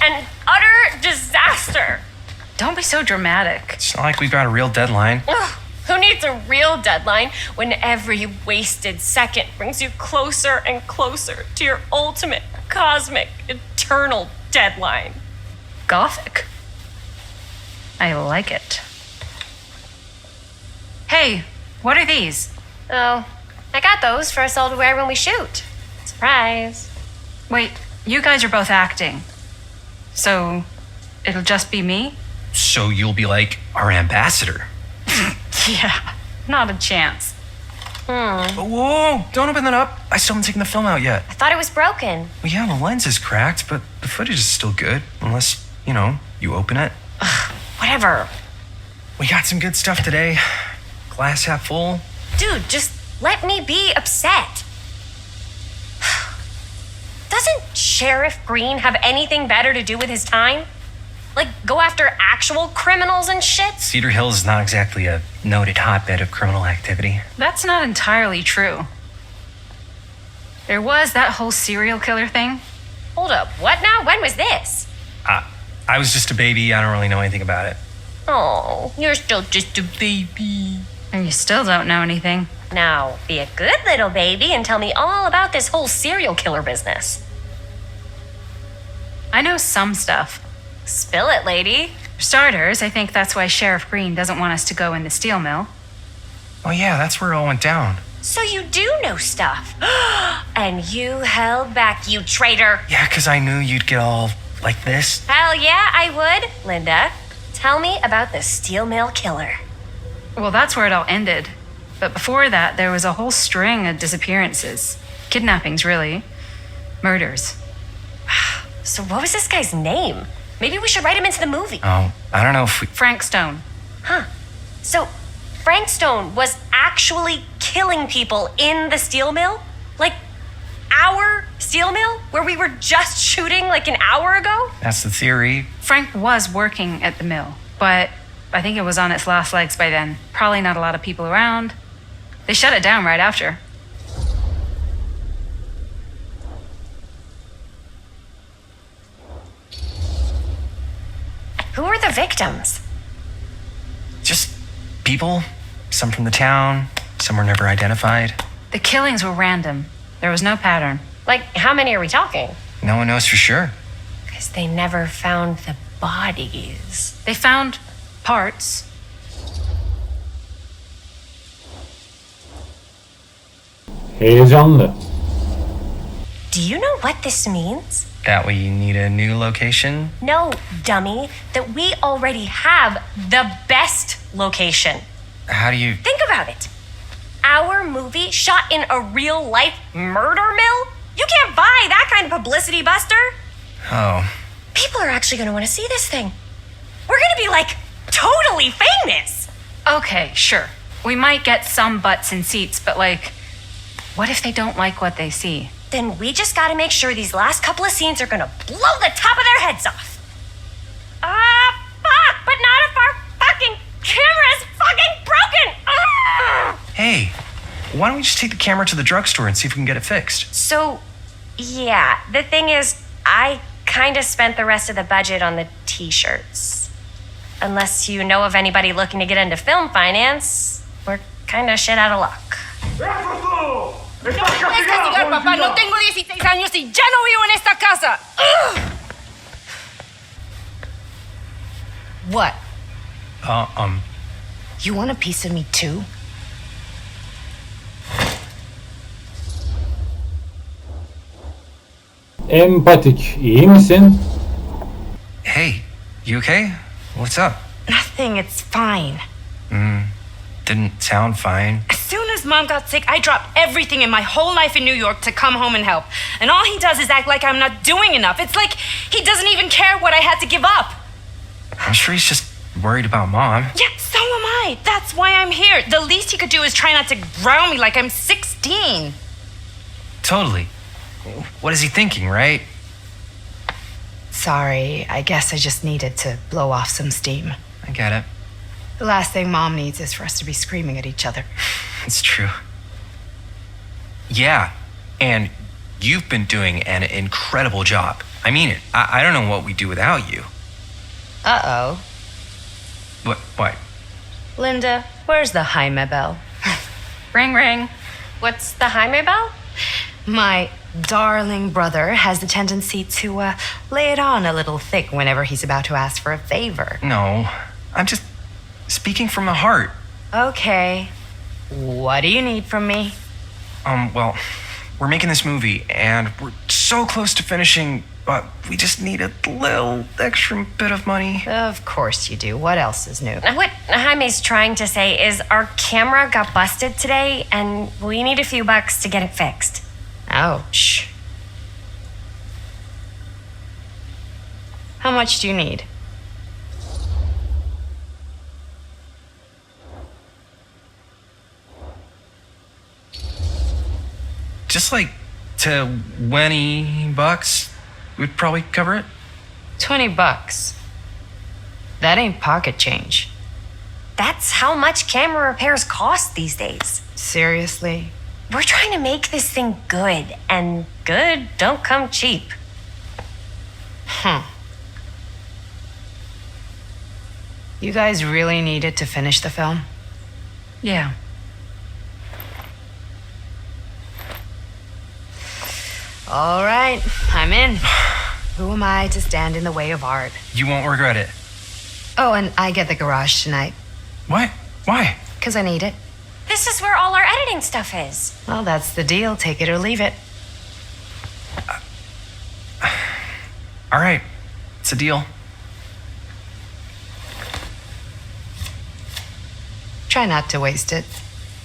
an utter disaster. Don't be so dramatic. It's not like we've got a real deadline. Ugh, who needs a real deadline when every wasted second brings you closer and closer to your ultimate, cosmic, eternal deadline? Gothic. I like it. Hey, what are these? Oh, I got those for us all to wear when we shoot. Surprise. Wait, you guys are both acting. So, it'll just be me? So you'll be like our ambassador. Yeah, not a chance. Whoa, don't open that up. I still haven't taken the film out yet. I thought it was broken. Well, yeah, the lens is cracked, but the footage is still good. Unless, you open it. Whatever. We got some good stuff today. Glass half full. Dude, just let me be upset. Doesn't Sheriff Green have anything better to do with his time? Like, go after actual criminals and shit? Cedar Hills is not exactly a noted hotbed of criminal activity. That's not entirely true. There was that whole serial killer thing. Hold up, what now? When was this? I was just a baby. I don't really know anything about it. Oh, you're still just a baby. And you still don't know anything. Now, be a good little baby and tell me all about this whole serial killer business. I know some stuff. Spill it, lady. For starters, I think that's why Sheriff Green doesn't want us to go in the steel mill. Oh yeah, that's where it all went down. So you do know stuff. And you held back, you traitor. Yeah, because I knew you'd get all like this. Hell yeah, I would. Linda, tell me about the steel mill killer. Well, that's where it all ended. But before that, there was a whole string of disappearances. Kidnappings, really. Murders. So what was this guy's name? Maybe we should write him into the movie. Oh, I don't know if we... Frank Stone. Huh. So Frank Stone was actually killing people in the steel mill? Like our steel mill? Where we were just shooting like an hour ago? That's the theory. Frank was working at the mill, but I think it was on its last legs by then. Probably not a lot of people around. They shut it down right after. Who are the victims? Just people. Some from the town. Some were never identified. The killings were random. There was no pattern. Like, how many are we talking? No one knows for sure. Because they never found the bodies. They found parts. Heyecanlı. Do you know what this means? That we need a new location? No, dummy. That we already have the best location. How do you... Think about it. Our movie shot in a real-life murder mill? You can't buy that kind of publicity, Buster. Oh. People are actually going to want to see this thing. We're going to be, like, totally famous. Okay, sure. We might get some butts in seats, but like, what if they don't like what they see? Then we just got to make sure these last couple of scenes are going to blow the top of their heads off. Fuck, but not if our fucking camera is fucking broken. Hey, why don't we just take the camera to the drugstore and see if we can get it fixed? So, yeah, the thing is, I kind of spent the rest of the budget on the t-shirts. Unless you know of anybody looking to get into film finance, we're kind of shit out of luck. Puedes castigar, papá. No tengo 16 años y ya no vivo en esta casa. What? You want a piece of me too? Empatik. İyi misin? Hey, you okay? What's up? Nothing, it's fine. Didn't sound fine. As soon as Mom got sick, I dropped everything in my whole life in New York to come home and help. And all he does is act like I'm not doing enough. It's like he doesn't even care what I had to give up. I'm sure he's just worried about Mom. Yeah, so am I. That's why I'm here. The least he could do is try not to ground me like I'm 16. Totally. What is he thinking, right? Sorry, I guess I just needed to blow off some steam. I get it. The last thing Mom needs is for us to be screaming at each other. It's true. Yeah, and you've been doing an incredible job. I mean it. I don't know what we'd do without you. Uh-oh. What? Linda, where's the Jaime bell? Ring, ring. What's the Jaime bell? My darling brother has the tendency to lay it on a little thick whenever he's about to ask for a favor. No, I'm just speaking from the heart. Okay. What do you need from me? Well, we're making this movie, and we're so close to finishing, but we just need a little extra bit of money. Of course you do. What else is new? What Jaime's trying to say is our camera got busted today, and we need a few bucks to get it fixed. Ouch. How much do you need? Just like $20 would probably cover it. $20. That ain't pocket change. That's how much camera repairs cost these days. Seriously? We're trying to make this thing good, and good don't come cheap. You guys really need it to finish the film? Yeah. All right, I'm in. Who am I to stand in the way of art? You won't regret it. Oh, and I get the garage tonight, What? Why? 'cause I need it. This is where all our editing stuff is. Well, that's the deal. Take it or leave it. All right, it's a deal. Try not to waste it.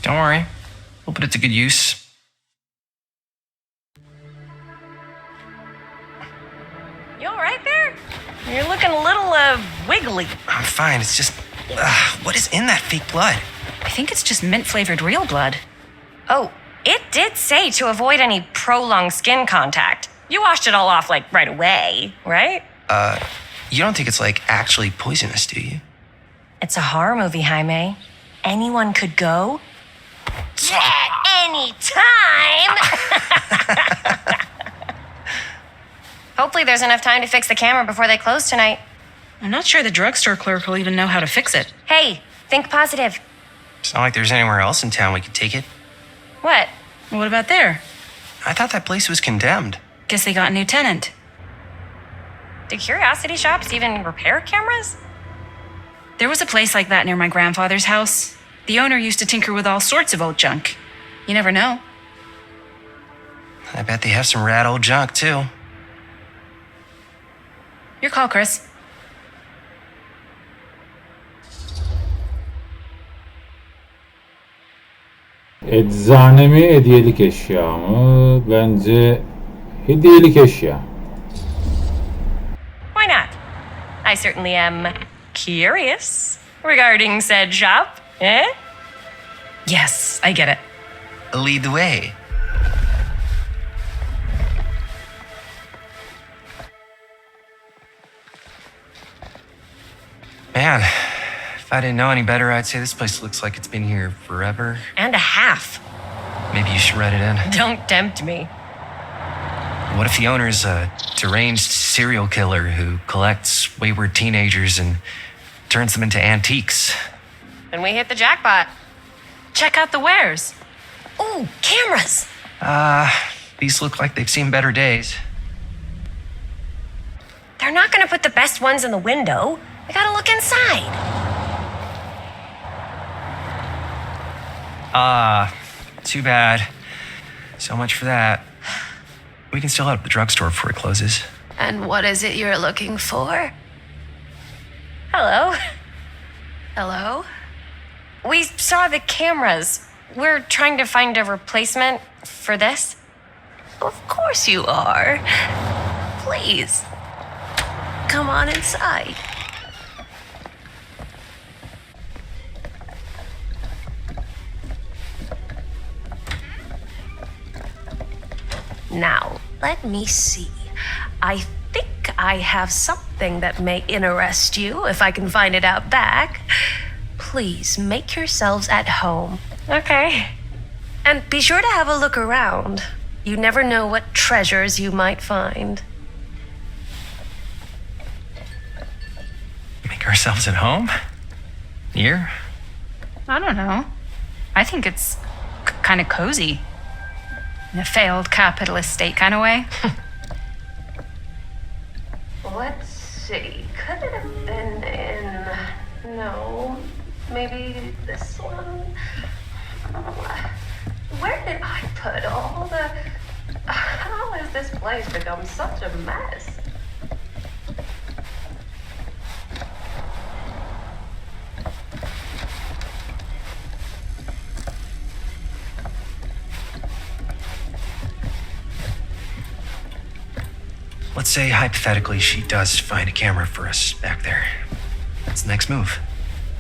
Don't worry, we'll put it to good use. You all right there? You're looking a little, wiggly. I'm fine, it's just, what is in that fake blood? I think it's just mint-flavored real blood. Oh, it did say to avoid any prolonged skin contact. You washed it all off, like, right away, right? You don't think it's, like, actually poisonous, do you? It's a horror movie, Jaime. Anyone could go. Yeah, anytime! Hopefully there's enough time to fix the camera before they close tonight. I'm not sure the drugstore clerk will even know how to fix it. Hey, think positive. It's not like there's anywhere else in town we could take it. What? What about there? I thought that place was condemned. Guess they got a new tenant. Do curiosity shops even repair cameras? There was a place like that near my grandfather's house. The owner used to tinker with all sorts of old junk. You never know. I bet they have some rad old junk, too. Your call, Chris. Eczane mi, hediyelik eşya mı? Bence hediyelik eşya. Why not? I certainly am curious regarding said shop, eh? Yes, I get it. Lead the way. Man, if I didn't know any better, I'd say this place looks like it's been here forever. And a half. Maybe you should write it in. Don't tempt me. What if the owner's a deranged serial killer who collects wayward teenagers and turns them into antiques? Then we hit the jackpot. Check out the wares. Ooh, cameras. These look like they've seen better days. They're not gonna put the best ones in the window. We gotta look inside. Too bad. So much for that. We can still head up the drugstore before it closes. And what is it you're looking for? Hello. Hello? We saw the cameras. We're trying to find a replacement for this. Of course you are. Please, come on inside. Now, let me see. I think I have something that may interest you, if I can find it out back. Please make yourselves at home. Okay. And be sure to have a look around. You never know what treasures you might find. Make ourselves at home? Here? I don't know. I think it's kind of cozy. In a failed capitalist state kind of way. Let's see. Could it have been in. No. Maybe this one? Where did I put all the. How has this place become such a mess? Let's say, hypothetically, she does find a camera for us back there. What's the next move?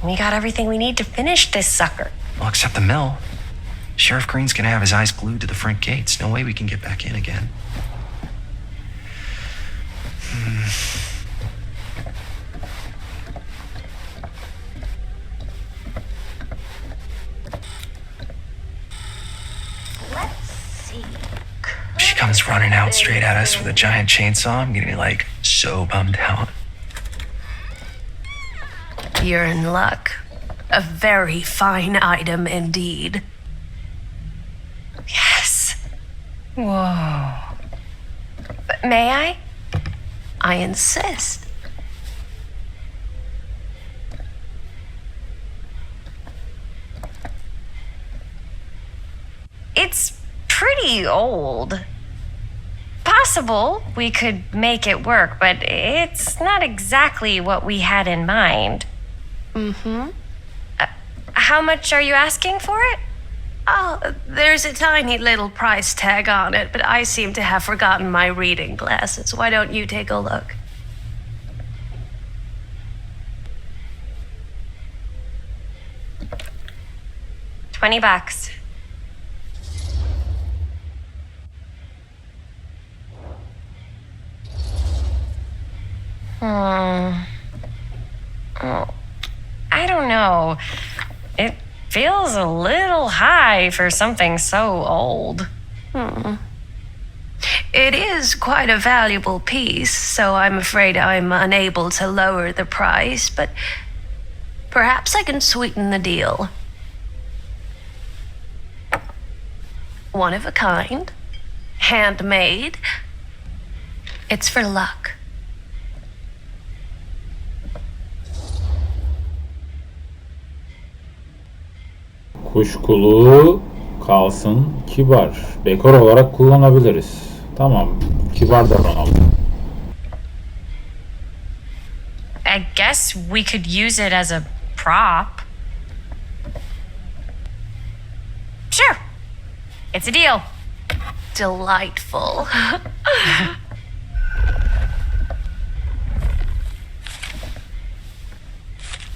We got everything we need to finish this sucker. Well, except the mill. Sheriff Green's gonna have his eyes glued to the front gates. No way we can get back in again. Let's see. She comes running out straight at us with a giant chainsaw. I'm getting like so bummed out. You're in luck. A very fine item indeed. Yes. Whoa. But may I? I insist. It's pretty old. Possible we could make it work, but it's not exactly what we had in mind. How much are you asking for it? Oh, there's a tiny little price tag on it, but I seem to have forgotten my reading glasses. Why don't you take a look? $20. Oh, I don't know. It feels a little high for something so old. It is quite a valuable piece, so I'm afraid I'm unable to lower the price, but perhaps I can sweeten the deal. One of a kind, handmade. It's for luck. Kuşkulu kalsın, kibar. Dekor olarak kullanabiliriz. Tamam, kibar davranalım. I guess we could use it as a prop. Sure. It's a deal. Delightful.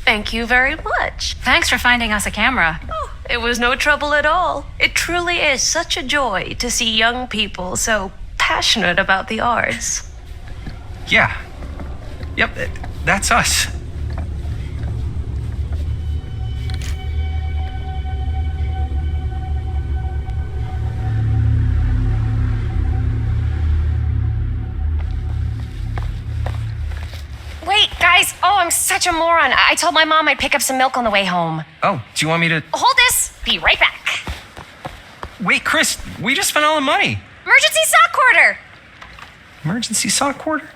Thank you very much. Thanks for finding us a camera. Oh, it was no trouble at all. It truly is such a joy to see young people so passionate about the arts. Yeah. Yep, that's us. Wait, guys. Oh, I'm such a moron. I told my mom I'd pick up some milk on the way home. Oh, do you want me to... Hold this. Be right back. Wait, Chris, we just spent all the money. Emergency sock quarter. Emergency sock quarter?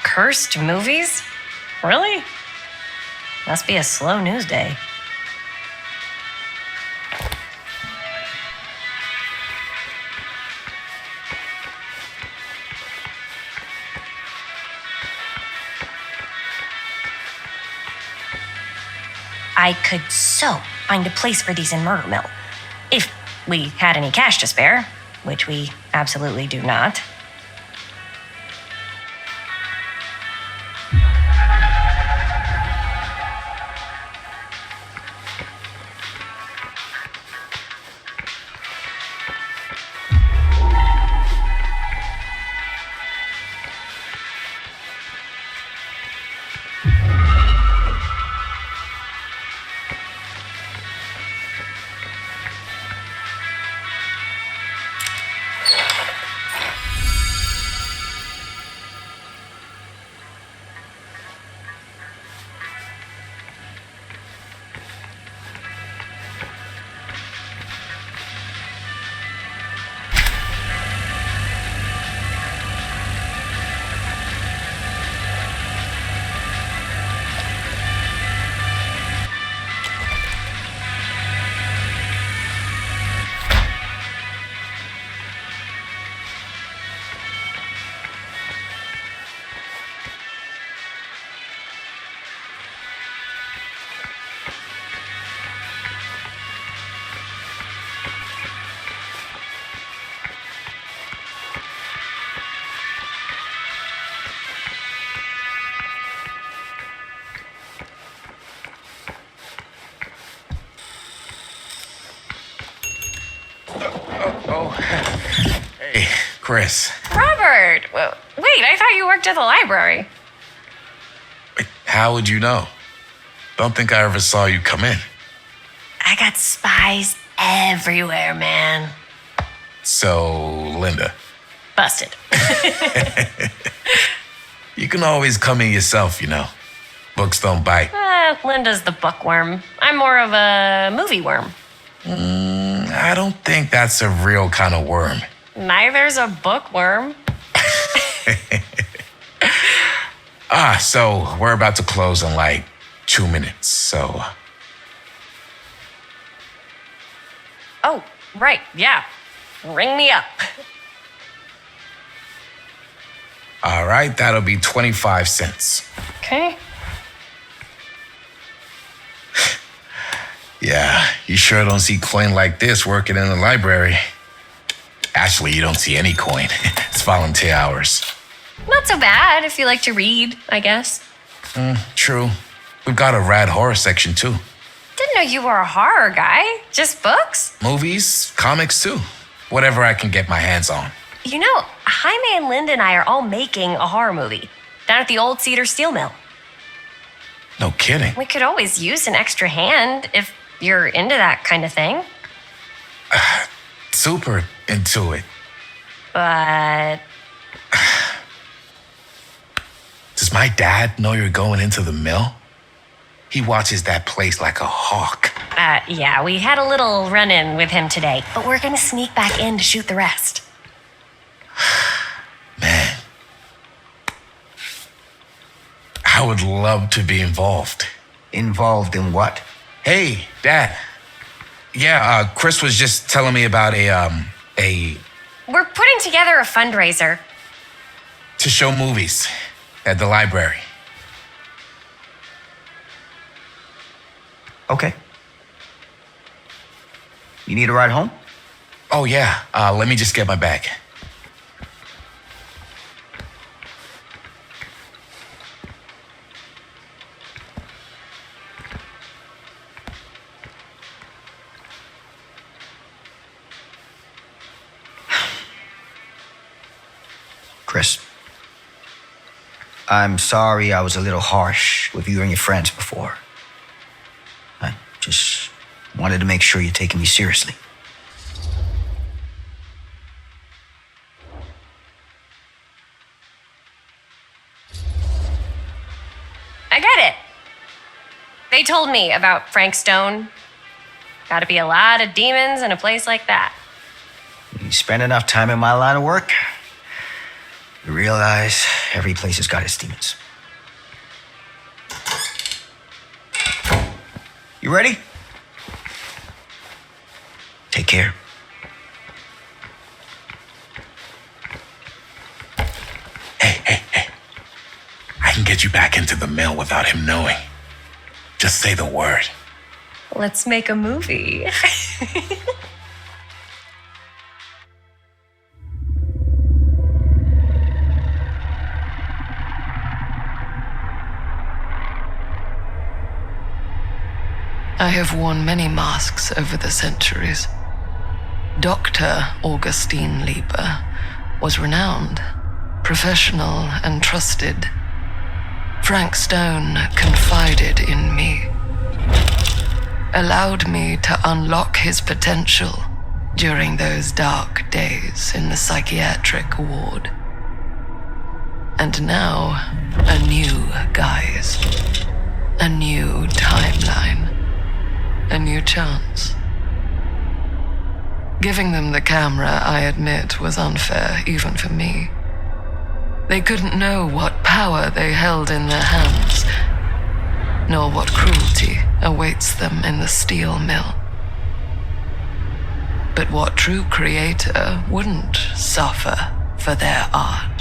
Cursed movies? Really? Must be a slow news day. I could so find a place for these in Murder Mill. If we had any cash to spare, which we absolutely do not. Chris. Robert! Wait, I thought you worked at the library. Wait, how would you know? Don't think I ever saw you come in. I got spies everywhere, man. So, Linda, Busted. you can always come in yourself, you know. Books don't bite. Linda's the bookworm. I'm more of a movie worm. I don't think that's a real kind of worm. Neither's a bookworm. So we're about to close in like 2 minutes, so... Oh, right, yeah. Ring me up. All right, that'll be 25 cents. Okay. Yeah, you sure don't see coin like this working in the library. Actually, you don't see any coin. It's volunteer hours. Not so bad if you like to read, I guess. True. We've got a rad horror section, too. Didn't know you were a horror guy. Just books? Movies, comics, too. Whatever I can get my hands on. You know, Jaime and Linda and I are all making a horror movie down at the old Cedar Steel Mill. No kidding. We could always use an extra hand if you're into that kind of thing. Super into it. But Does my dad know you're going into the mill? He watches that place like a hawk. yeah, we had a little run-in with him today, but we're gonna sneak back in to shoot the rest. Man. I would love to be involved. Involved in what? Hey, Dad. Yeah, Chris was just telling me about We're putting together a fundraiser. to show movies at the library. Okay. You need a ride home? Oh, yeah. Let me just get my bag. Chris, I'm sorry I was a little harsh with you and your friends before. I just wanted to make sure you're taking me seriously. I get it. They told me about Frank Stone. Gotta be a lot of demons in a place like that. You spend enough time in my line of work, you realize every place has got its demons. You ready? Take care. Hey. I can get you back into the mill without him knowing. Just say the word. Let's make a movie. I have worn many masks over the centuries. Dr. Augustine Lieber was renowned, professional, and trusted. Frank Stone confided in me, allowed me to unlock his potential during those dark days in the psychiatric ward. And now, a new guise, a new timeline. A new chance. Giving them the camera, I admit, was unfair, even for me. They couldn't know what power they held in their hands, nor what cruelty awaits them in the steel mill. But what true creator wouldn't suffer for their art?